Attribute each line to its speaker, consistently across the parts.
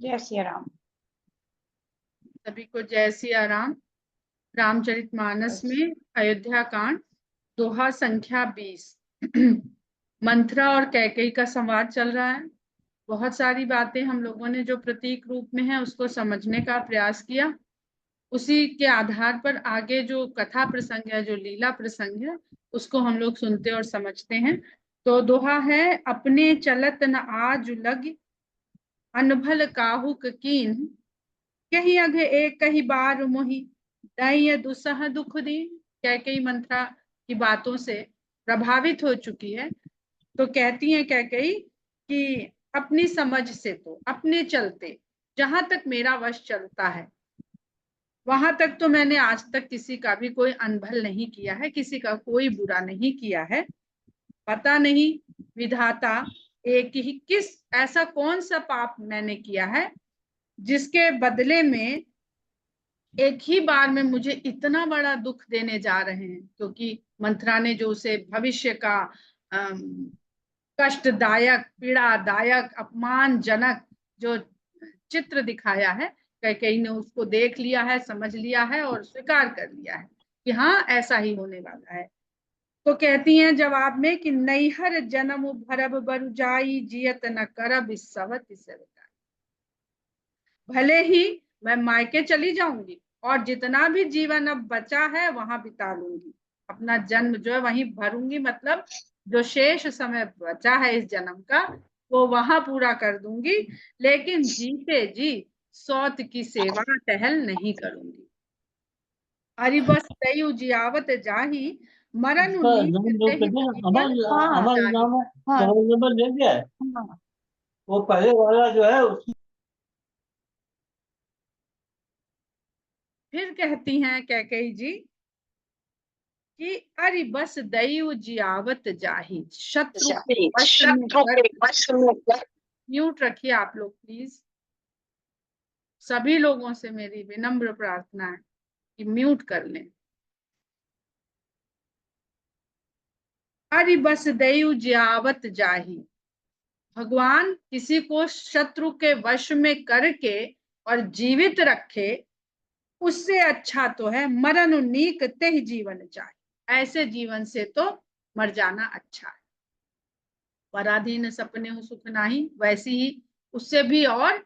Speaker 1: जय सिया राम।
Speaker 2: सभी को जय सिया राम। रामचरितमानस में अयोध्या कांड दोहा संख्या 20। मंथरा और कैकेयी का संवाद चल रहा है। बहुत सारी बातें हम लोगों ने जो प्रतीक रूप में है उसको समझने का प्रयास किया। उसी के आधार पर आगे जो कथा प्रसंग है, जो लीला प्रसंग है, उसको हम लोग सुनते और समझते हैं। तो दोहा है, अपने चलत न आज लग अनभल काहुक कीन, कही अघ एक कही बार मोहि दैय दुसह दुख दीन। कैकेयी मंथरा की बातों से प्रभावित हो चुकी है, तो कहती है कैकेयी कि अपनी समझ से, तो अपने चलते जहां तक मेरा वश चलता है वहां तक तो मैंने आज तक किसी का भी कोई अनभल नहीं किया है, किसी का कोई बुरा नहीं किया है। पता नहीं विधाता एक ही किस ऐसा कौन सा पाप मैंने किया है जिसके बदले में एक ही बार में मुझे इतना बड़ा दुख देने जा रहे हैं। क्योंकि मंथरा ने जो उसे भविष्य का कष्टदायक, पीड़ादायक, अपमानजनक जो चित्र दिखाया है, कैकेयी ने उसको देख लिया है, समझ लिया है और स्वीकार कर लिया है कि हाँ ऐसा ही होने वाला है। तो कहती हैं जवाब में कि नैहर जन्म भरब बरु जाई, जियत न करब सवत सवताई। भले ही मैं मायके चली जाऊंगी और जितना भी जीवन अब बचा है वहां बिता लूंगी, अपना जन्म जो है वहीं भरूंगी, मतलब जो शेष समय बचा है इस जन्म का वो वहां पूरा कर दूंगी, लेकिन जीते जी सौत की सेवा टहल नहीं करूंगी। अरि बस तयु जियावत जाही, मरन नीक तेहि जियन
Speaker 1: हमारे
Speaker 2: जाही।
Speaker 1: नाम है। हाँ
Speaker 3: नंबर ले दिया है।
Speaker 1: हाँ।
Speaker 3: वो पहले वाला जो है उसकी
Speaker 2: फिर कहती हैं कैकेयी जी कि अरे बस दैव जियावत जाही, शत्रु के वश में कर। म्यूट रखिए आप लोग प्लीज। सभी लोगों से मेरी विनम्र प्रार्थना है कि म्यूट कर लें। अरे बस दैव जियावत जाही, भगवान किसी को शत्रु के वश में करके और जीवित रखे, उससे अच्छा तो है मरण नीक तेह जीवन चाहे, ऐसे जीवन से तो मर जाना अच्छा है। पराधीन सपने हो सुख नाही, वैसी ही उससे भी और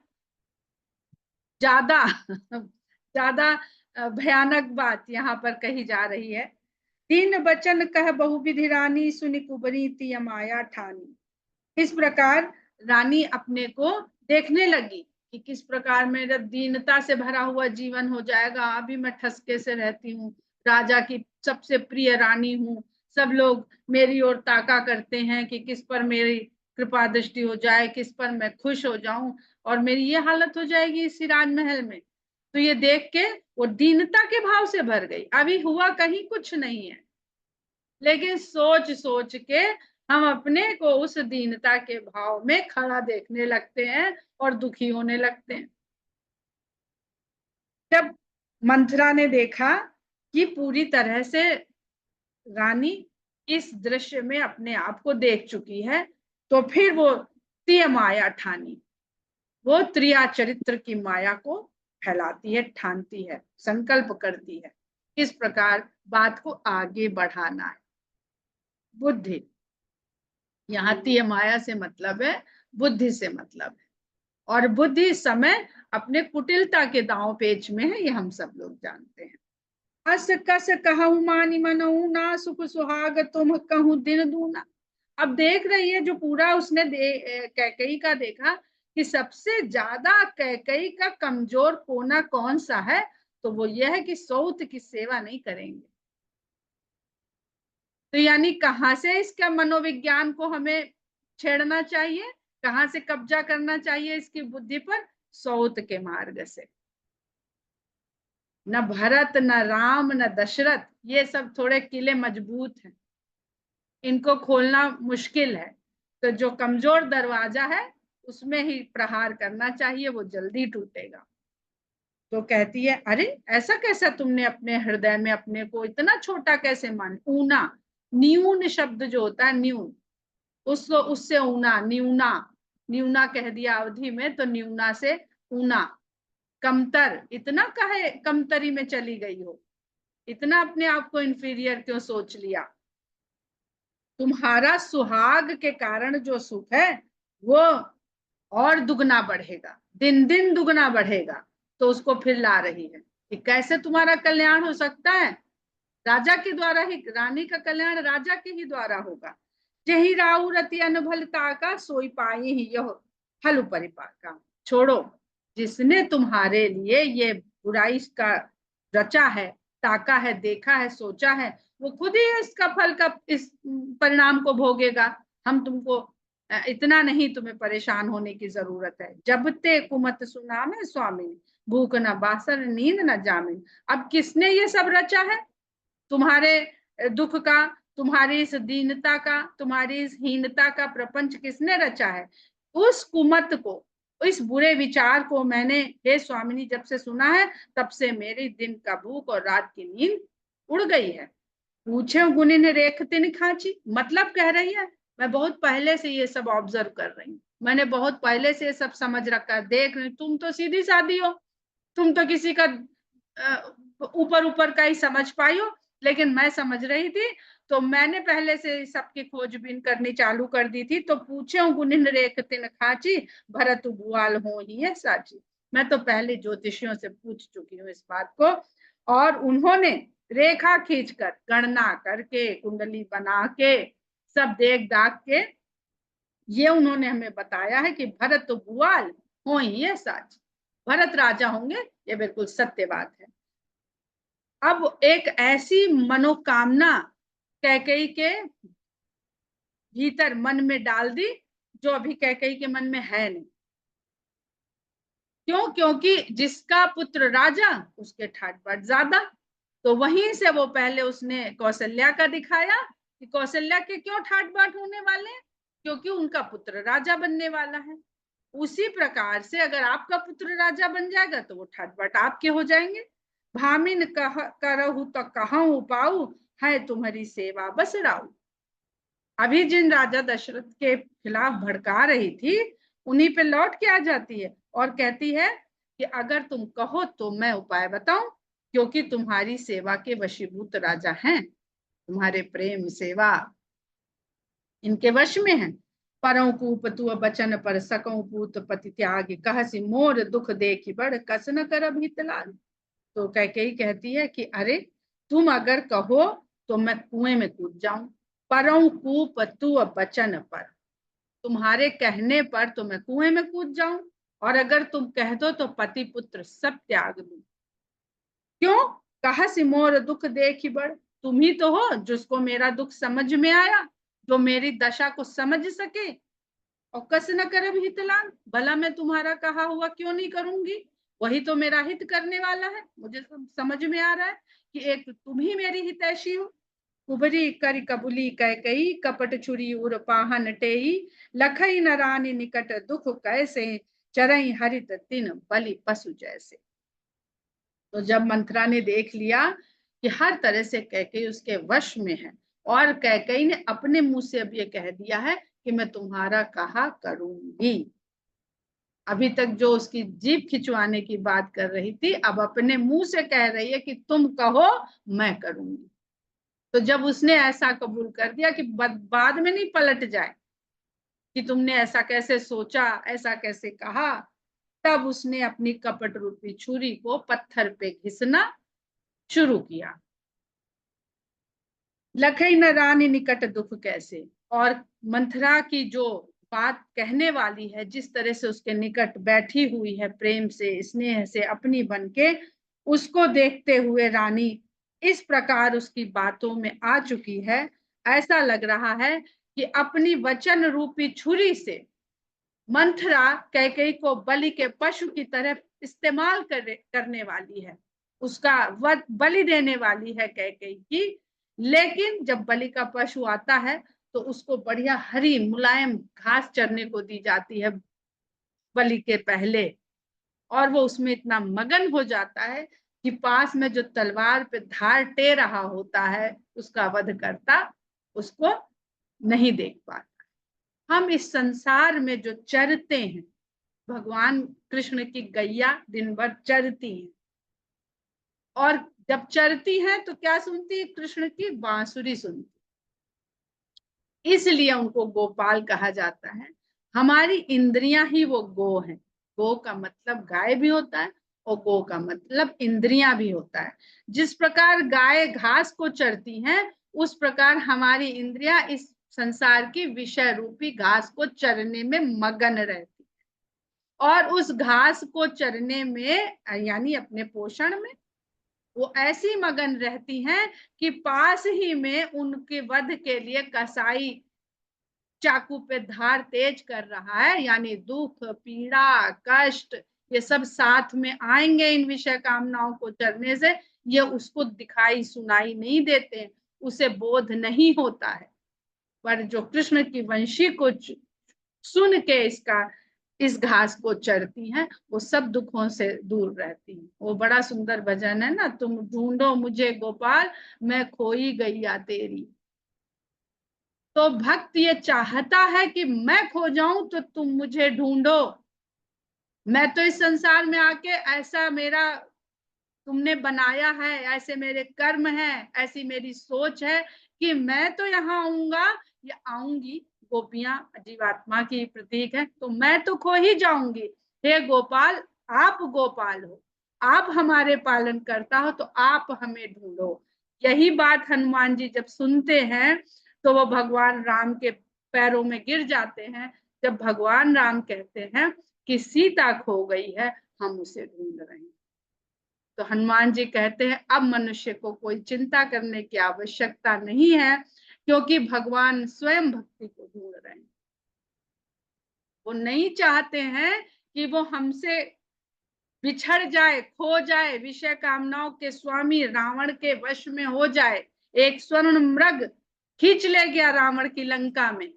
Speaker 2: ज्यादा ज्यादा भयानक बात यहाँ पर कही जा रही है। तीन बचन कह बहु विधि रानी, सुनि कुबरी तिय माया ठानी। इस प्रकार रानी अपने को देखने लगी कि किस प्रकार मेरा दीनता से भरा हुआ जीवन हो जाएगा। अभी मैं ठसके से रहती हूँ, राजा की सबसे प्रिय रानी हूँ, सब लोग मेरी ओर ताका करते हैं कि किस पर मेरी कृपा दृष्टि हो जाए, किस पर मैं खुश हो जाऊं, और मेरी ये हालत हो जाएगी इसी राजमहल में। तो ये देख के वो दीनता के भाव से भर गई। अभी हुआ कहीं कुछ नहीं है, लेकिन सोच सोच के हम अपने को उस दीनता के भाव में खड़ा देखने लगते हैं और दुखी होने लगते हैं। जब मंथरा ने देखा कि पूरी तरह से रानी इस दृश्य में अपने आप को देख चुकी है, तो फिर वो त्रिय माया ठानी, वो त्रिया चरित्र की माया को फैलाती है, ठानती है, संकल्प करती है किस प्रकार बात को आगे बढ़ाना है। बुद्धि, यहाँ त्रिय माया से मतलब है, बुद्धि से मतलब है, और बुद्धि इस समय अपने कुटिलता के दांव पेच में है, ये हम सब लोग जानते हैं। अस कस कहूँ मानी मनऊ ना, सुख सुहाग तुम कहूँ दिन दूना। अब देख रही है जो पूरा उसने कैकेयी का देखा कि सबसे ज्यादा कैकेयी का कमजोर कोना कौन सा है, तो वो यह है कि सौत की सेवा नहीं करेंगे। तो यानी कहां से इसका मनोविज्ञान को हमें छेड़ना चाहिए, कहां से कब्जा करना चाहिए इसकी बुद्धि पर? सौत के मार्ग से। न भरत न राम न दशरथ, ये सब थोड़े किले मजबूत हैं, इनको खोलना मुश्किल है। तो जो कमजोर दरवाजा है उसमें ही प्रहार करना चाहिए, वो जल्दी टूटेगा। तो कहती है अरे ऐसा कैसा तुमने अपने हृदय में अपने को इतना छोटा कैसे मान। ऊना, न्यून शब्द जो होता है, न्यून, उससे ऊना, न्यूना, न्यूना कह दिया अवधि में, तो न्यूना से ऊना, कमतर, इतना कहे कमतरी में चली गई हो, इतना अपने आप को इंफीरियर क्यों सोच लिया। तुम्हारा सुहाग के कारण जो सुख है वो और दुगना बढ़ेगा, दिन दिन दुगना बढ़ेगा। तो उसको फिर ला रही है कि कैसे तुम्हारा कल्याण हो सकता है, राजा के द्वारा ही, रानी का कल्याण राजा के ही द्वारा होगा। जही राहु रति अनुभलता का सोई पाई ही यह फल परिपाका। छोड़ो, जिसने तुम्हारे लिए ये बुराई का रचा है, ताका है, देखा है, सोचा है, वो खुद ही इसका फल का, इस परिणाम को भोगेगा। हम तुमको इतना नहीं, तुम्हें परेशान होने की जरूरत है। जब ते कुमत सुना में स्वामी, भूख न बासर नींद न जामिन। अब किसने ये सब रचा है, तुम्हारे दुख का, तुम्हारी इस दीनता का, तुम्हारी इस हीनता का प्रपंच किसने रचा है। उस कुमत को, इस बुरे विचार को मैंने, हे स्वामिनी, जब से सुना है तब से मेरी दिन का भूख और रात की नींद उड़ गई है। पूछे गुनी ने रेख तिन खाची, मतलब कह रही है मैं बहुत पहले से ये सब ऑब्जर्व कर रही हूँ, मैंने बहुत पहले से ये सब समझ रखा है। देख रही, तुम तो सीधी सादी हो, तुम तो किसी का ऊपर ऊपर का ही समझ पाई हो, लेकिन मैं समझ रही थी, तो मैंने पहले से सबकी खोजबीन करनी चालू कर दी थी। तो पूछे गुनिन रेख तिन खाची, भरत भुआल हो ही है साची। मैं तो पहले ज्योतिषियों से पूछ चुकी हूँ इस बात को, और उन्होंने रेखा खींचकर, गणना करके, कुंडली बना के, सब देख दाख के ये उन्होंने हमें बताया है कि भरत भुआल हो ही है साची, भरत राजा होंगे, ये बिल्कुल सत्य बात है। अब एक ऐसी मनोकामना कैकेयी के भीतर मन में डाल दी जो अभी कैकेयी के मन में है नहीं। क्यों? क्योंकि जिसका पुत्र राजा उसके ठाट बाट ज्यादा। तो वहीं से वो पहले उसने कौशल्या का दिखाया कि कौशल्या के क्यों ठाट बाट होने वाले हैं, क्योंकि उनका पुत्र राजा बनने वाला है। उसी प्रकार से अगर आपका पुत्र राजा बन जाएगा तो वो ठाट बाट आपके हो जाएंगे। भामिन करहु तो कहूं पाऊ, है तुम्हारी सेवा बस राऊ। अभी जिन राजा दशरथ के खिलाफ भड़का रही थी, उन्हीं पे लौट के आ जाती है और कहती है कि अगर तुम कहो तो मैं उपाय बताऊं, क्योंकि तुम्हारी सेवा के वशीभूत राजा हैं, तुम्हारे प्रेम सेवा इनके वश में है। परौ कूप तु बचन पर सकौ पूत पति त्याग, कहसी मोर दुख देखी बड़ कस न करब हित लाग। तो कैकेयी कहती है कि अरे तुम अगर कहो तो मैं कुएं में कूद जाऊं, परौ कूप तु बचन पर, तुम्हारे कहने पर तो मैं कुएं में कूद जाऊं, और अगर तुम कह दो तो पति पुत्र सब त्याग दूं। क्यों? कहा सिमोर दुख देखी बड़, तुम ही तो हो जिसको मेरा दुख समझ में आया, जो मेरी दशा को समझ सके। और कस न करब हितलान, भला मैं तुम्हारा कहा हुआ क्यों नहीं करूंगी, वही तो मेरा हित करने वाला है। मुझे समझ में आ रहा है कि एक तुम ही मेरी हितैषी हो। कुबरी करी कबुली कैकेयी, कपट छुरी उर पाहन टेई, लखई न रानी निकट दुख कैसे, चरई हरित तिन बलि पशु जैसे। तो जब मंथरा ने देख लिया कि हर तरह से कैकेयी उसके वश में है, और कैकेयी ने अपने मुंह से अब ये कह दिया है कि मैं तुम्हारा कहा करूंगी। अभी तक जो उसकी जीभ खिंचवाने की बात कर रही थी, अब अपने मुंह से कह रही है कि तुम कहो मैं करूंगी। तो जब उसने ऐसा कबूल कर दिया कि बाद में नहीं पलट जाए कि तुमने ऐसा कैसे सोचा, ऐसा कैसे कहा, तब उसने अपनी कपट रूपी छुरी को पत्थर पे घिसना शुरू किया। लखई न रानी निकट दुख कैसे, और मंथरा की जो बात कहने वाली है, जिस तरह से उसके निकट बैठी हुई है, प्रेम से स्नेह से अपनी बनके, उसको देखते हुए रानी इस प्रकार उसकी बातों में आ चुकी है। ऐसा लग रहा है कि अपनी वचन रूपी छुरी से मंथरा कैकेयी को बलि के पशु की तरह इस्तेमाल करने वाली है, उसका बलि देने वाली है कैकेयी की। लेकिन जब बलि का पशु आता है तो उसको बढ़िया हरी मुलायम घास चरने को दी जाती है बलि के पहले, और वो उसमें इतना मगन हो जाता है कि पास में जो तलवार पे धार टे रहा होता है उसका वध करता, उसको नहीं देख पाता। हम इस संसार में जो चरते हैं, भगवान कृष्ण की गैया दिन भर चरती है, और जब चरती है तो क्या सुनती है? कृष्ण की बांसुरी सुनती, इसलिए उनको गोपाल कहा जाता है। हमारी इंद्रियां ही वो गो है। गो का मतलब गाय भी होता है और गो का मतलब इंद्रियां भी होता है। जिस प्रकार गाय घास को चरती हैं, उस प्रकार हमारी इंद्रियां इस संसार की विषय रूपी घास को चरने में मगन रहती, और उस घास को चरने में यानी अपने पोषण में वो ऐसी मगन रहती हैं कि पास ही में उनके वध के लिए कसाई चाकू पे धार तेज कर रहा है, यानी दुख पीड़ा कष्ट ये सब साथ में आएंगे इन विषय कामनाओं को चरने से। ये उसको दिखाई सुनाई नहीं देते, उसे बोध नहीं होता है। पर जो कृष्ण की वंशी को सुन के इसका इस घास को चरती हैं, वो सब दुखों से दूर रहती हैं। वो बड़ा सुंदर भजन है ना, तुम ढूंढो मुझे गोपाल, मैं खोई गैया तेरी। तो भक्त ये चाहता है कि मैं खो जाऊं तो तुम मुझे ढूंढो। मैं तो इस संसार में आके ऐसा मेरा तुमने बनाया है, ऐसे मेरे कर्म है, ऐसी मेरी सोच है कि मैं तो यहाँ आऊंगा या आऊंगी। गोपियां जीवात्मा की प्रतीक है, तो मैं तो खो ही जाऊंगी। हे गोपाल, आप गोपाल हो, आप हमारे पालन करता हो, तो आप हमें ढूंढो। यही बात हनुमान जी जब सुनते हैं तो वो भगवान राम के पैरों में गिर जाते हैं। जब भगवान राम कहते हैं कि सीता खो गई है, हम उसे ढूंढ रहे हैं, तो हनुमान जी कहते हैं अब मनुष्य को कोई चिंता करने की आवश्यकता नहीं है, क्योंकि भगवान स्वयं भक्ति को ढूंढ रहे हैं। वो नहीं चाहते हैं कि वो हमसे बिछड़ जाए, खो जाए, विषय कामनाओं के स्वामी रावण के वश में हो जाए। एक स्वर्ण मृग खींच ले गया रावण की लंका में,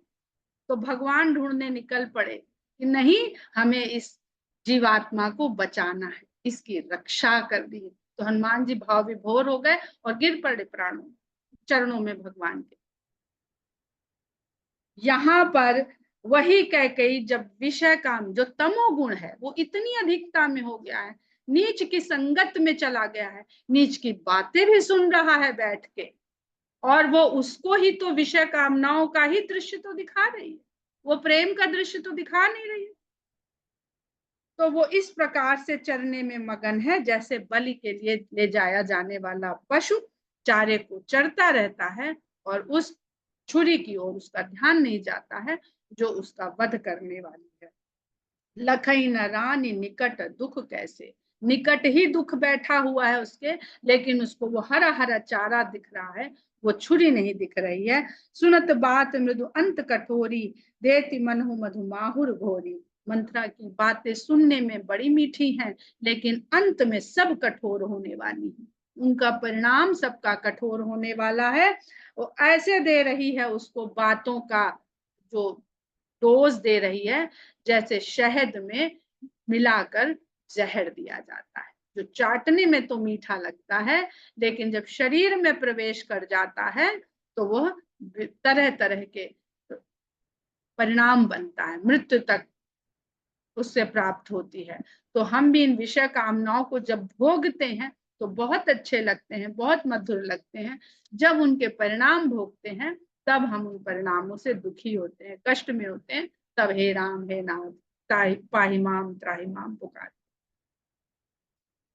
Speaker 2: तो भगवान ढूंढने निकल पड़े कि नहीं, हमें इस जीवात्मा को बचाना है, इसकी रक्षा करनी है। तो हनुमान जी भाव विभोर हो गए और गिर पड़े प्राणों चरणों में भगवान के। यहाँ पर वही कैकेयी जब विषय काम जो तमोगुण है वो इतनी अधिकता में हो गया है, नीच की संगत में चला गया है, नीच की बातें भी सुन रहा है बैठ के, और वो उसको ही तो विषय कामनाओं का ही दृश्य तो दिखा रही है, वो प्रेम का दृश्य तो दिखा नहीं रही है। तो वो इस प्रकार से चरने में मगन है, जैसे बलि के लिए ले जाया जाने वाला पशु चारे को चरता रहता है और उस छुरी की ओर उसका ध्यान नहीं जाता है जो उसका वध करने वाली है। लखई न रानी निकट दुख कैसे, निकट ही दुख बैठा हुआ है उसके, लेकिन उसको वो हरा हरा चारा दिख रहा है, वो छुरी नहीं दिख रही है। सुनत बात मृदु अंत कठोरी, देती मनहु मधु माहुर घोरी। मंत्रा की बातें सुनने में बड़ी मीठी हैं, लेकिन अंत में सब कठोर होने वाली है, उनका परिणाम सबका कठोर होने वाला है। वो ऐसे दे रही है उसको बातों का जो डोज दे रही है, जैसे शहद में मिलाकर जहर दिया जाता है, जो चाटने में तो मीठा लगता है, लेकिन जब शरीर में प्रवेश कर जाता है तो वह तरह तरह के परिणाम बनता है, मृत्यु तक उससे प्राप्त होती है। तो हम भी इन विषय कामनाओं को जब भोगते हैं तो बहुत अच्छे लगते हैं, बहुत मधुर लगते हैं। जब उनके परिणाम भोगते हैं तब हम उन परिणामों से दुखी होते हैं, कष्ट में होते हैं। तब हे राम हे नाथ पाहि माम त्राहि माम पुकार।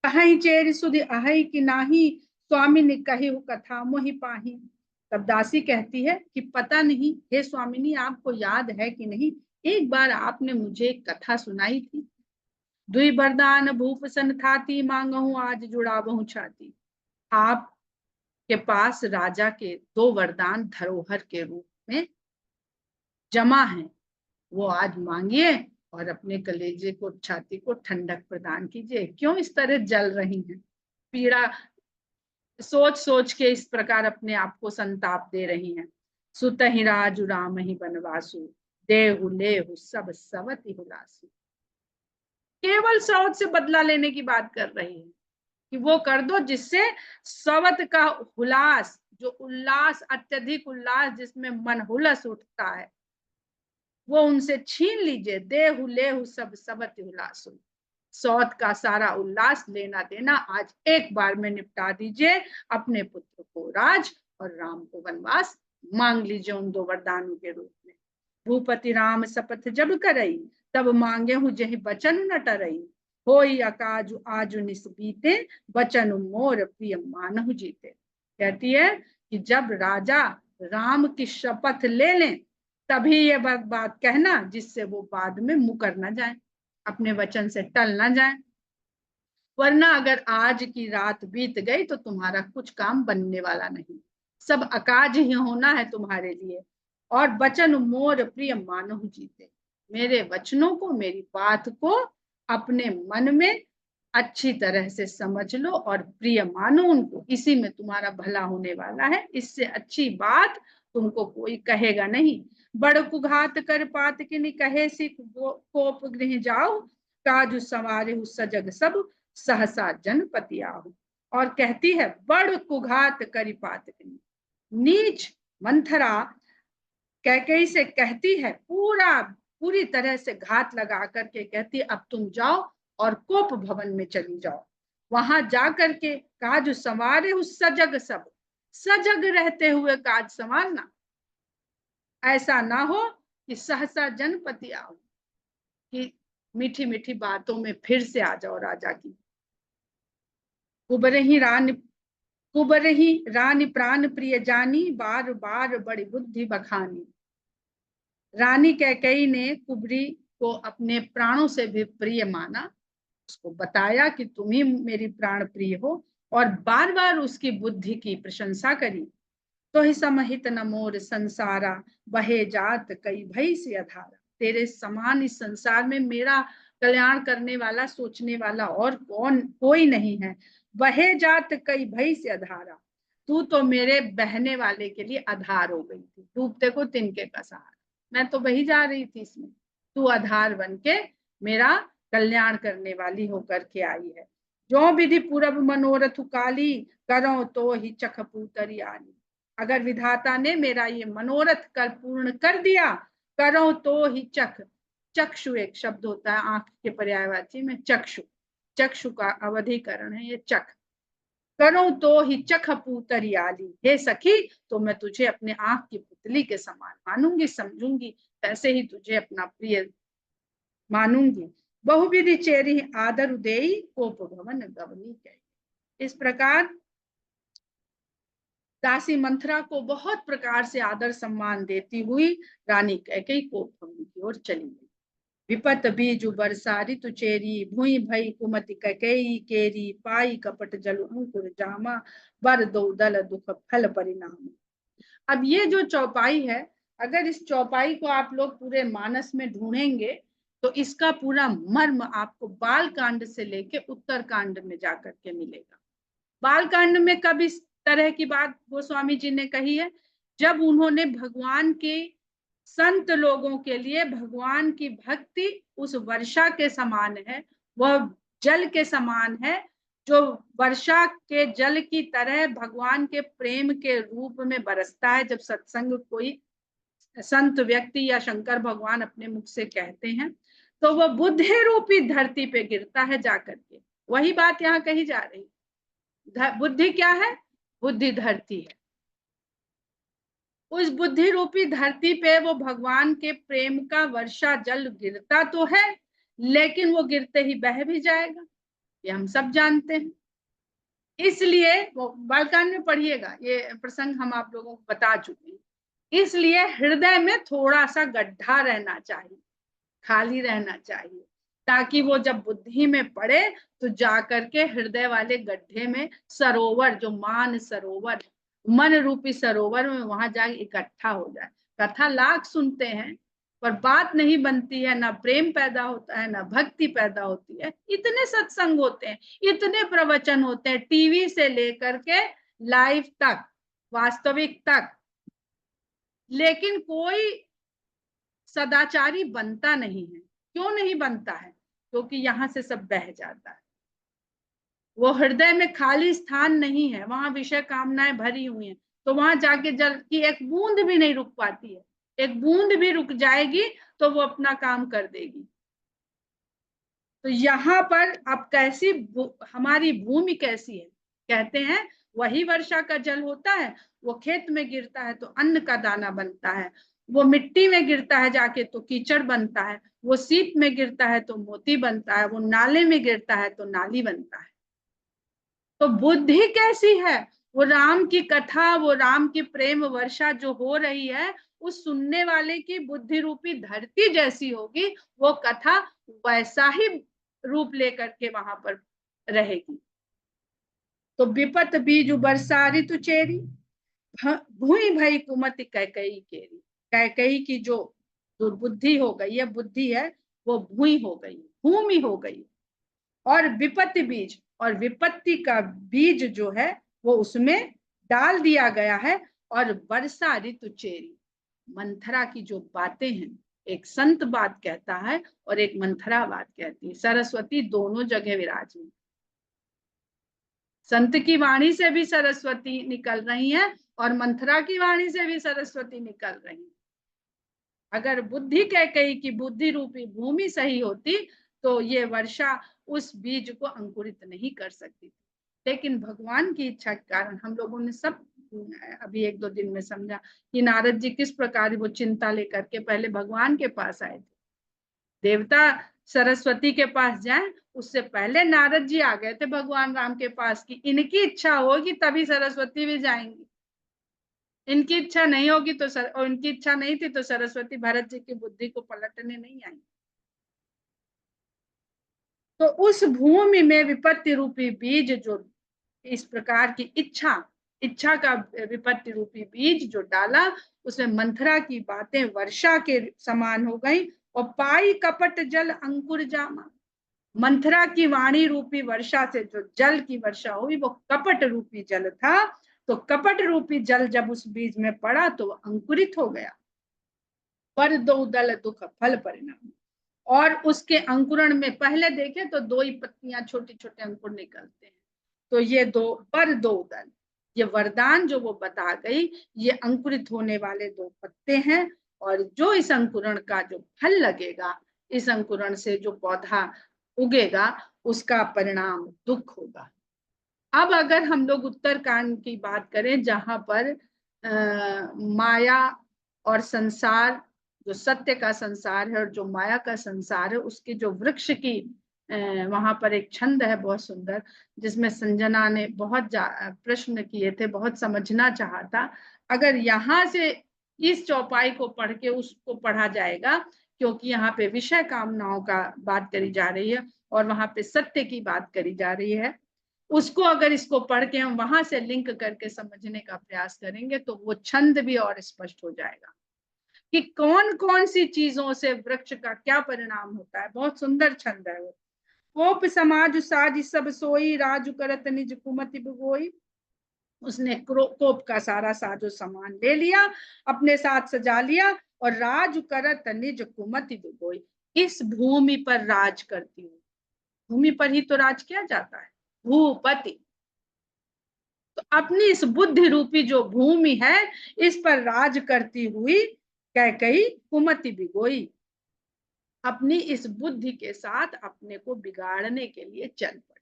Speaker 2: कहीं चेर सुधि अहि कि नाही, स्वामी ने कही कथा मोहि पाही। तब दासी कहती है कि पता नहीं हे स्वामिनी, आपको याद है कि नहीं, एक बार आपने मुझे एक कथा सुनाई थी। दुई वरदान भूप सन थाती, मांगहूं आज जुड़ाबहूं छाती। आपके पास राजा के दो वरदान धरोहर के रूप में जमा है, वो आज मांगिए और अपने कलेजे को छाती को ठंडक प्रदान कीजिए। क्यों इस तरह जल रही हैं, पीड़ा सोच सोच के इस प्रकार अपने आप को संताप दे रही हैं। सुतहि राजु राम ही बनवासु, देहु लेहु सब सवति हुलासु। केवल सौत से बदला लेने की बात कर रही है कि वो कर दो जिससे सवत का हुलास, जो उल्लास, अत्यधिक उल्लास जिसमें मन हुलस उठता है, वो उनसे छीन लीजिए। देहु लेहु सब सबत उल्लासु, सौत का सारा उल्लास लेना देना आज एक बार में निपटा दीजिए। अपने पुत्र को राज और राम को वनवास मांग लीजिए उन दो वरदानों के रूप में। भूपति राम शपथ जब करई, तब मांगे हूँ जही बचन न टरई। होई अकाजु आजु निस बीते, बचन मोर प्रिय मानहु जीते। कहती है कि जब राजा राम की शपथ ले लें तभी ये बात कहना, जिससे वो बाद में मुकर ना जाए, अपने वचन से टल ना जाए। वरना अगर आज की रात बीत गई तो तुम्हारा कुछ काम बनने वाला नहीं, सब अकाज ही होना है तुम्हारे लिए। और वचन मोर प्रिय मानहु जीते, मेरे वचनों को, मेरी बात को अपने मन में अच्छी तरह से समझ लो और प्रिय मानो उनको, इसी में तुम्हारा भला होने वाला है। इससे अच्छी बात तुमको कोई कहेगा नहीं। बड़ कुघात कर पात किन कहे सिख कोप गृह जाओ, काजु सवारे सजग सब सहसा जनपति आहु। और कहती है बड़ कुघात करी पात किन, नीच मंथरा कैकेयी से कहती है, पूरी तरह से घात लगा करके कहती है अब तुम जाओ और कोप भवन में चली जाओ। वहां जाकर के काज संवारे उस सजग सब, सजग रहते हुए काज संवारना, ऐसा ना हो कि सहसा जनपति आओ, कि मीठी मीठी बातों में फिर से आ जाओ राजा की। कुबरही रानी प्राण प्रिय जानी, बार बार बड़ी बुद्धि बखानी। रानी कैकेयी ने कुबरी को अपने प्राणों से भी प्रिय माना, उसको बताया कि तुम ही मेरी प्राण प्रिय हो, और बार बार उसकी बुद्धि की प्रशंसा करी। तो ही समहित न मोर संसारा, बहे जात कई भई से अधारा। तेरे समान इस संसार में मेरा कल्याण करने वाला, सोचने वाला और कोई नहीं है। बहे जात कई भई से अधारा, तू तो मेरे बहने वाले के लिए आधार हो गई थी। डूबते को तिनके का सहारा, मैं तो बही जा रही थी इसमें, तू आधार बन के मेरा कल्याण करने वाली होकर के आई है। जो विधि पूरब मनोरथ काली, करो तो ही चख पूतरी आनी। अगर विधाता ने मेरा ये मनोरथ कर पूर्ण कर दिया, करो तो ही चख, चक्षु एक शब्द होता है आंख के पर्यायवाची में, चक्षु, चक्षु का अवधिकरण है ये चख। करो तो ही चख पूतरी आली, हे सखी तो मैं तुझे अपने आंख की पुतली के समान मानूंगी, समझूंगी, ऐसे ही तुझे अपना प्रिय मानूंगी। बहुविधि चेरी आदर देई, कोप भवन गवनी कही। इस प्रकार दासी मंथरा को बहुत प्रकार से आदर सम्मान देती हुई रानी कैकेयी कोप भवन की ओर चली गई। विपत बीजु बरसारी तुचेरी, भूई भई कुमति कैकेयी केरी, पाई कपट जल अंकुर जामा, बर दो दल दुख फल परिणाम। अब ये जो चौपाई है, अगर इस चौपाई को आप लोग पूरे मानस में ढूंढेंगे तो इसका पूरा मर्म आपको बाल कांड से लेके उत्तर कांड में जाकर के मिलेगा। बाल कांड में कब इस तरह की बात गोस्वामी जी ने कही है, जब उन्होंने भगवान के संत लोगों के लिए भगवान की भक्ति उस वर्षा के समान है, वह जल के समान है, जो वर्षा के जल की तरह भगवान के प्रेम के रूप में बरसता है। जब सत्संग कोई संत व्यक्ति या शंकर भगवान अपने मुख से कहते हैं तो वह बुद्धि रूपी धरती पे गिरता है जाकर के। वही बात यहाँ कही जा रही। बुद्धि क्या है? बुद्धि धरती है। उस बुद्धि रूपी धरती पे वो भगवान के प्रेम का वर्षा जल गिरता तो है, लेकिन वो गिरते ही बह भी जाएगा, ये हम सब जानते हैं। इसलिए वो बालकांड में पढ़िएगा, ये प्रसंग हम आप लोगों को बता चुके हैं। इसलिए हृदय में थोड़ा सा गड्ढा रहना चाहिए, खाली रहना चाहिए, ताकि वो जब बुद्धि में पड़े तो जाकर के हृदय वाले गड्ढे में सरोवर, जो मान सरोवर, मन रूपी सरोवर में वहां जाके इकट्ठा हो जाए। कथा लाख सुनते हैं पर बात नहीं बनती है, ना प्रेम पैदा होता है, ना भक्ति पैदा होती है। इतने सत्संग होते हैं, इतने प्रवचन होते हैं, टीवी से लेकर के लाइव तक, वास्तविक तक, लेकिन कोई सदाचारी बनता नहीं है। क्यों नहीं बनता है? क्योंकि यहाँ से सब बह जाता है। वो हृदय में खाली स्थान नहीं है, वहां विषय कामनाएं भरी हुई हैं, तो वहां जाके जल की एक बूंद भी नहीं रुक पाती है। एक बूंद भी रुक जाएगी तो वो अपना काम कर देगी। तो यहाँ पर अब कैसी हमारी भूमि कैसी है, कहते हैं वही वर्षा का जल होता है, वो खेत में गिरता है तो अन्न का दाना बनता है, वो मिट्टी में गिरता है जाके तो कीचड़ बनता है, वो सीप में गिरता है तो मोती बनता है, वो नाले में गिरता है तो नाली बनता है। तो बुद्धि कैसी है, वो राम की कथा, वो राम की प्रेम वर्षा जो हो रही है, उस सुनने वाले की बुद्धि रूपी धरती जैसी होगी, वो कथा वैसा ही रूप लेकर के वहां पर रहेगी। तो विपत बीज बरसा ऋतु चेरी, भूई भई कुमति कैकई केरी। कैकई की जो दुर्बुद्धि हो गई है, बुद्धि है, वो भूई हो गई, भूमि हो गई। और विपत्ति बीज, और विपत्ति का बीज जो है वो उसमें डाल दिया गया है। और वर्षा ऋतु चेरी, मंथरा की जो बातें हैं, एक संत बात कहता है और एक मंथरा बात कहती है, सरस्वती दोनों जगह विराजमान। संत की वाणी से भी सरस्वती निकल रही है और मंथरा की वाणी से भी सरस्वती निकल रही है। अगर बुद्धि कैकई की बुद्धि रूपी भूमि सही होती तो ये वर्षा उस बीज को अंकुरित नहीं कर सकती थी। लेकिन भगवान की इच्छा के कारण हम लोगों ने सब अभी 1-2 दिन में समझा कि नारद जी किस प्रकार वो चिंता लेकर के पहले भगवान के पास आए थे। देवता सरस्वती के पास जाए उससे पहले नारद जी आ गए थे भगवान राम के पास की इनकी इच्छा होगी तभी सरस्वती भी जाएंगी। इनकी इच्छा नहीं होगी तो और इनकी इच्छा नहीं थी तो सरस्वती भरत जी की बुद्धि को पलटने नहीं आई। तो उस भूमि में विपत्ति रूपी बीज जो इस प्रकार की इच्छा का विपत्ति रूपी बीज जो डाला, उसमें मंथरा की बातें वर्षा के समान हो गई। और पाई कपट जल अंकुर जामा, मंथरा की वाणी रूपी वर्षा से जो जल की वर्षा हुई वो कपट रूपी जल था। तो कपट रूपी जल जब उस बीज में पड़ा तो अंकुरित हो गया। पर दो दल दुख फल परिणाम, और उसके अंकुरण में पहले देखें तो 2 ही पत्तियां छोटे छोटे अंकुर निकलते हैं। तो ये पर दो दल, ये वरदान जो वो बता गई, ये अंकुरित होने वाले 2 पत्ते हैं। और जो इस अंकुरण का जो फल लगेगा, इस अंकुरण से जो पौधा उगेगा, उसका परिणाम दुख होगा। अब अगर हम लोग उत्तरकांड की बात करें जहां पर माया और संसार, जो सत्य का संसार है और जो माया का संसार है, उसकी जो वृक्ष की वहां पर एक छंद है बहुत सुंदर, जिसमें संजना ने बहुत प्रश्न किए थे, बहुत समझना चाहा था। अगर यहाँ से इस चौपाई को पढ़ के उसको पढ़ा जाएगा, क्योंकि यहाँ पे विषय कामनाओं का बात करी जा रही है और वहां पे सत्य की बात करी जा रही है, उसको अगर इसको पढ़ के हम वहां से लिंक करके समझने का प्रयास करेंगे तो वो छंद भी और स्पष्ट हो जाएगा कि कौन कौन सी चीजों से वृक्ष का क्या परिणाम होता है। बहुत सुंदर छंद है वो। कोप समाज साज सब सोई, राजु करत निज कुमति बिगोई। उसने कोप का सारा साजो सामान ले लिया, अपने साथ सजा लिया, और राज करत निज कुमति बिगोई, इस भूमि पर राज करती हूँ। भूमि पर ही तो राज किया जाता है, भूपति। तो अपनी इस बुद्धि रूपी जो भूमि है, इस पर राज करती हुई कैकई कुमति बिगोई, अपनी इस बुद्धि के साथ अपने को बिगाड़ने के लिए चल पड़ी।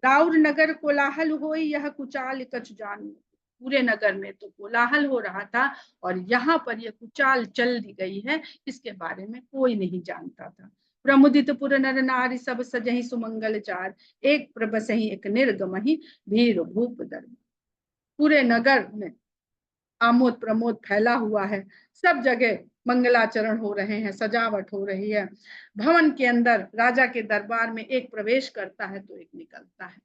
Speaker 2: राउर नगर कोलाहल होई, यह कुचाल कछु जानू, पूरे नगर में तो कोलाहल हो रहा था और यहाँ पर यह कुचाल चल दी गई है, इसके बारे में कोई नहीं जानता था। प्रमुदित पुर नर नारी सब सजहि सुमंगल चार, एक प्रबसहि एक निर्गमहि भीर भूप दर। पूरे नगर में आमोद प्रमोद फैला हुआ है, सब जगह मंगलाचरण हो रहे हैं, सजावट हो रही है। भवन के अंदर राजा के दरबार में एक प्रवेश करता है तो एक निकलता है।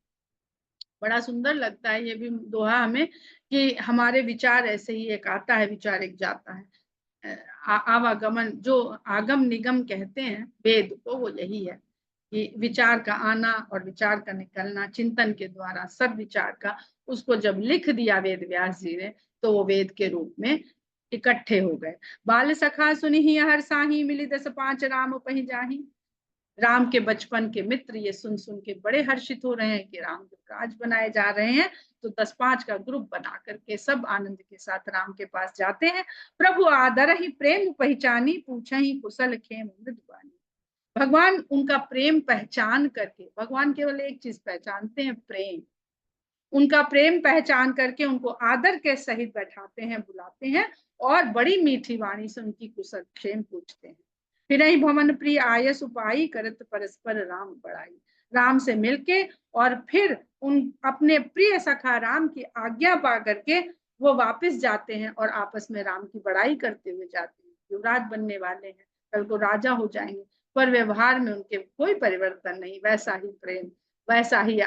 Speaker 2: बड़ा सुंदर लगता है ये भी दोहा हमें कि हमारे विचार ऐसे ही, एक आता है विचार एक जाता है। आवागमन, जो आगम निगम कहते हैं वेद को, वो यही है कि विचार का आना और विचार का निकलना, चिंतन के द्वारा सब विचार का, उसको जब लिख दिया वेद व्यास जी ने तो वो वेद के रूप में इकट्ठे हो गए। बाल सखा सुनी हर साही, मिली 10 5 राम पही जाही। राम के बचपन के मित्र ये सुन सुन के बड़े हर्षित हो रहे हैं कि राम जब राज बनाए जा रहे हैं, तो 10-5 का ग्रुप बना करके सब आनंद के साथ राम के पास जाते हैं। प्रभु आदर ही प्रेम पहचानी, पूछा ही कुशल खेम मृदुबानी। भगवान उनका प्रेम पहचान करके, भगवान केवल एक चीज पहचानते हैं, प्रेम। उनका प्रेम पहचान करके उनको आदर के सहित बैठाते हैं, बुलाते हैं और बड़ी मीठी वाणी से उनकी कुशल क्षेम पूछते हैं। फिर ही भवन प्रिय आयस उपाई, करत परस्पर राम बड़ाई। राम से मिलके और फिर उन अपने प्रिय सखा राम की आज्ञा पा करके वो वापस जाते हैं और आपस में राम की बड़ाई करते हुए जाते हैं। युवराज बनने वाले हैं, कल को राजा हो जाएंगे, पर व्यवहार में उनके कोई परिवर्तन नहीं, वैसा ही प्रेम, वैसा ही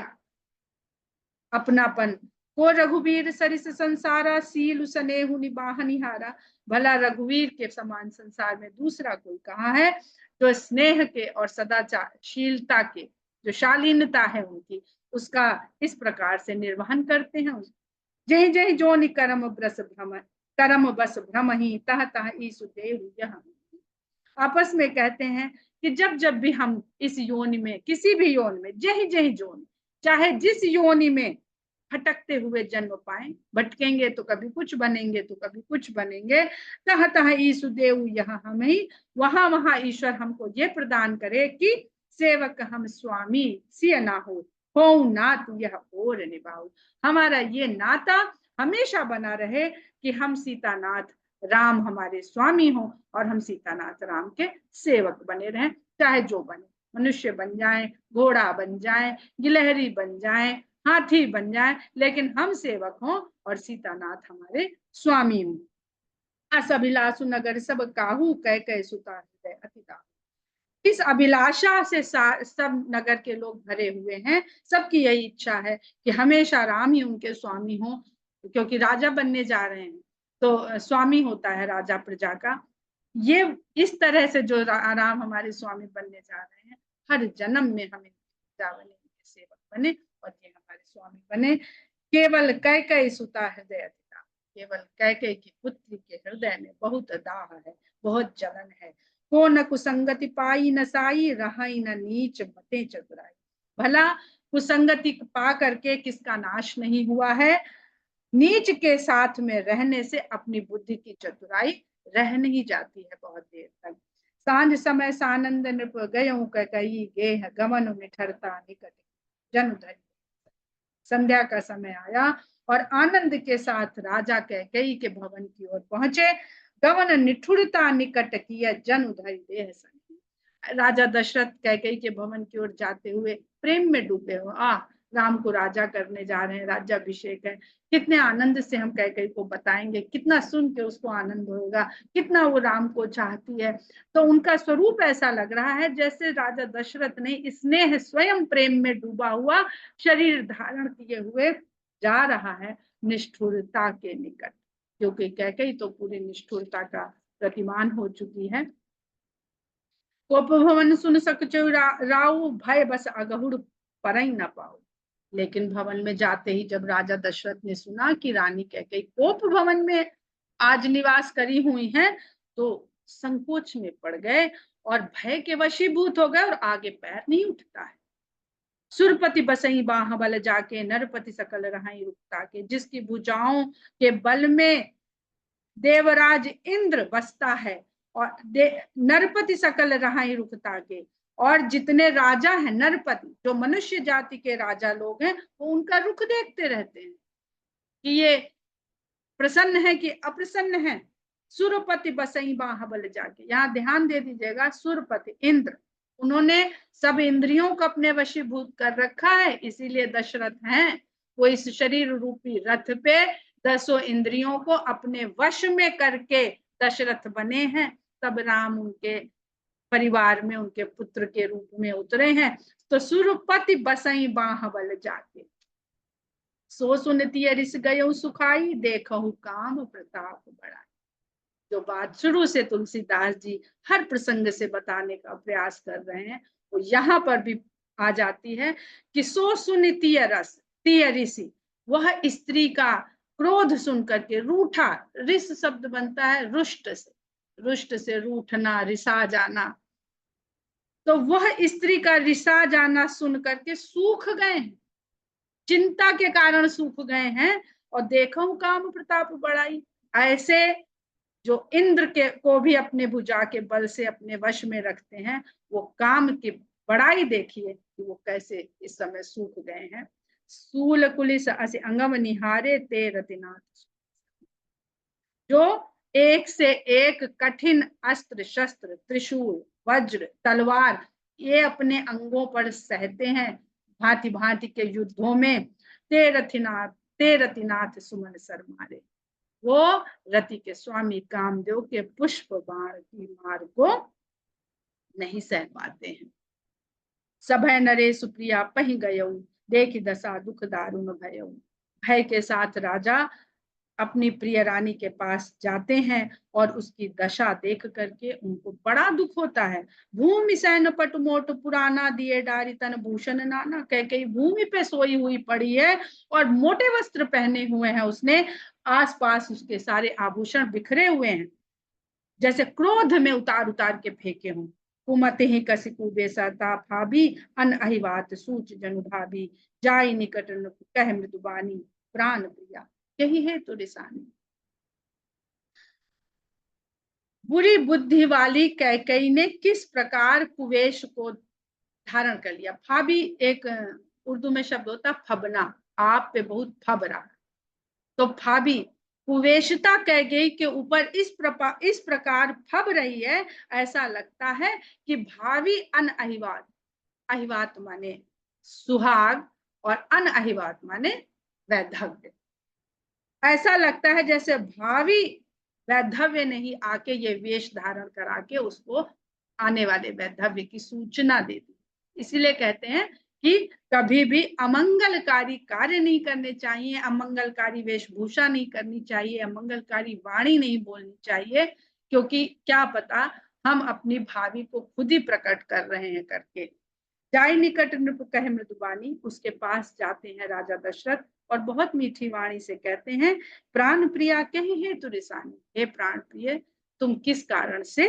Speaker 2: अपनापन। को रघुवीर सरिस संसारा, सील सनेहु निबाह निहारा। भला रघुवीर के समान संसार में दूसरा कोई कहाँ है जो स्नेह के और सदाचारशीलता के, जो शालीनता है उनकी, उसका इस प्रकार से निर्वहन करते हैं। जय जय जोनि करम ब्रस भ्रम, करम बस भ्रम ही, तह तह ईसु देहु यह। आपस में कहते हैं कि जब जब भी हम इस योनि में, किसी भी योनि में, जय जय जोनि, चाहे जिस योनि में भटकते हुए जन्म पाए, भटकेंगे तो कभी कुछ बनेंगे तो कभी कुछ बनेंगे, तह तह ईसु देव यहाँ हम ही, वहां वहां ईश्वर हमको ये प्रदान करे कि सेवक हम स्वामी सिय ना हो नात यह और निभाओ। हमारा ये नाता हमेशा बना रहे कि हम सीतानाथ राम हमारे स्वामी हो और हम सीतानाथ राम के सेवक बने रहें, चाहे जो बने, मनुष्य बन जाए, घोड़ा बन जाए, गिलहरी बन जाए, हाथी बन जाए, लेकिन हम सेवक हों और सीतानाथ हमारे स्वामी हों। अस अभिलाषु नगर सब काहू, कह कह सुता हृदय अति दाहू। इस अभिलाषा से सब नगर के लोग भरे हुए हैं, सबकी यही इच्छा है कि हमेशा राम ही उनके स्वामी हो, क्योंकि राजा बनने जा रहे हैं तो स्वामी होता है राजा प्रजा का। ये इस तरह से जो राम हमारे स्वामी बनने जा रहे हैं, हर जन्म में हमें राजा बने, सेवक बने और ये हमारे स्वामी बने। केवल कैकेयी सुता हृदय अति दाह, केवल कैकेयी की पुत्री के हृदय में बहुत दाह है, बहुत जलन है। को न कुसंगति पाई न साई, रहाई न नीच मते चतुराई। भला कुसंगति पा करके किसका नाश नहीं हुआ है, नीच के साथ में रहने से अपनी बुद्धि की चतुराई रह नहीं जाती है बहुत देर तक। सांझ समय सानंद नृप गयऊ कैकेयी, गेह गमन मिठरता निकट जन धरि। संध्या का समय आया और आनंद के साथ राजा कैकेयी के भवन की ओर पहुंचे। गवन निठुरता निकट किया, जन उधर देह सनी। राजा दशरथ कैकेयी के भवन की ओर जाते हुए प्रेम में डूबे हो, राम को राजा करने जा रहे हैं, राज्याभिषेक है, कितने आनंद से हम कैकेयी को बताएंगे, कितना सुन के उसको आनंद होगा, कितना वो राम को चाहती है। तो उनका स्वरूप ऐसा लग रहा है जैसे राजा दशरथ ने स्नेह स्वयं प्रेम में डूबा हुआ शरीर धारण किए हुए जा रहा है निष्ठुरता के निकट, क्योंकि कैकेयी तो पूरी निष्ठुरता का प्रतिमान हो चुकी है। कोप भवन सुन सकचु राऊ, भय बस अगहुड़ परई न पाओ। लेकिन भवन में जाते ही जब राजा दशरथ ने सुना कि रानी कैकेयी कोप भवन में आज निवास करी हुई हैं, तो संकोच में पड़ गए और भय के वशीभूत हो गए और आगे पैर नहीं उठता है। सुरपति बसई बाह बल जाके, नरपति सकल रहाई रुकता के। जिसकी भुजाओं के बल में देवराज इंद्र बसता है और नरपति सकल रहाई रुकता के, और जितने राजा हैं नरपति, जो मनुष्य जाति के राजा लोग हैं, वो उनका रुख देखते रहते हैं कि ये प्रसन्न है कि अप्रसन्न है। सुरपति बसई बाहबल जाके, यहाँ ध्यान दे दीजिएगा, सुरपति इंद्र, उन्होंने सब इंद्रियों को अपने वशीभूत कर रखा है, इसीलिए दशरथ हैं, वो इस शरीर रूपी रथ पे 10 इंद्रियों को अपने वश में करके दशरथ बने हैं। तब राम उनके परिवार में उनके पुत्र के रूप में उतरे हैं। तो सुरपति बसई बाहबल जाके, सो सुनती रिस गयो सुखाई, देखहु काम प्रताप बढ़ाई। जो बात शुरू से तुलसीदास जी हर प्रसंग से बताने का प्रयास कर रहे हैं, वो यहाँ पर भी आ जाती है कि सो सुनती रस, तीय ऋषि, वह स्त्री का क्रोध सुन करके रूठा, रिस शब्द बनता है रुष्ट से, रुष्ट से रूठना, रिसा जाना। तो वह स्त्री का रिसा जाना सुन करके सूख गए, चिंता के कारण सूख गए हैं। और देखो काम प्रताप बढ़ाई, ऐसे जो इंद्र के को भी अपने भुजा के बल से अपने वश में रखते हैं, वो काम की बड़ाई देखिए कि वो कैसे इस समय सूख गए हैं। सूल कुलिस असे अंगम निहारे ते रतिनाथ, जो एक से एक कठिन अस्त्र शस्त्र त्रिशूल वज्र तलवार ये अपने अंगों पर सहते हैं भांति भांति के युद्धों में। ते रतिनाथ सुमन सर मारे, वो रति के स्वामी कामदेव के पुष्प बाण की मार को नहीं सह पाते हैं। सभय नरे सुप्रिया पही गयऊ, देखी दशा दुख दारुण भयऊ। भय के साथ राजा अपनी प्रिय रानी के पास जाते हैं और उसकी दशा देख करके उनको बड़ा दुख होता है। भूमि सैन पट मोट पुराना दिए डारी तन भूषण नाना, कई भूमि पे सोई हुई पड़ी है और मोटे वस्त्र पहने हुए हैं उसने, आसपास उसके सारे आभूषण बिखरे हुए हैं, जैसे क्रोध में उतार उतार के फेंके हों। कुमत ही कसिकु बेसता भाभी अन अहिवात सूच जनु भाभी, जाई निकट कह मृदुबानी प्राण प्रिया यही है तो रिसानी। बुरी बुद्धि वाली कैकेयी ने किस प्रकार कुवेश को धारण कर लिया। फाबी एक उर्दू में शब्द होता फबना, आप पे बहुत फब रहा, तो फाबी कुवेशता कैकेयी के ऊपर इस प्रकार फब रही है, ऐसा लगता है कि भावी अन अहिवात, अहिवात माने सुहाग और अन अहिवात माने वैधव्य, ऐसा लगता है जैसे भावी वैधव्य नहीं आके ये वेश धारण करा के उसको आने वाले वैधव्य की सूचना दे दी। इसीलिए कहते हैं कि कभी भी अमंगलकारी कार्य नहीं करने चाहिए, अमंगलकारी वेशभूषा नहीं करनी चाहिए, अमंगलकारी वाणी नहीं बोलनी चाहिए, क्योंकि क्या पता हम अपनी भावी को खुद ही प्रकट कर रहे हैं करके। जाय निकट नृप कह मृदुबानी, उसके पास जाते हैं राजा दशरथ और बहुत मीठी वाणी से कहते हैं प्राण प्रिया कहीं है तु रिसानी, हे प्राण प्रिय तुम किस कारण से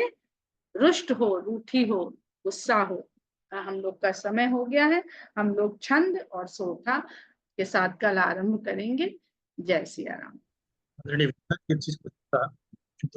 Speaker 2: रुष्ट हो, रूठी हो, गुस्सा हो। हम लोग का समय हो गया है, हम लोग छंद और सोठा के साथ कल आरंभ करेंगे। जय सिया राम।
Speaker 1: ऑलरेडी किस चीज को था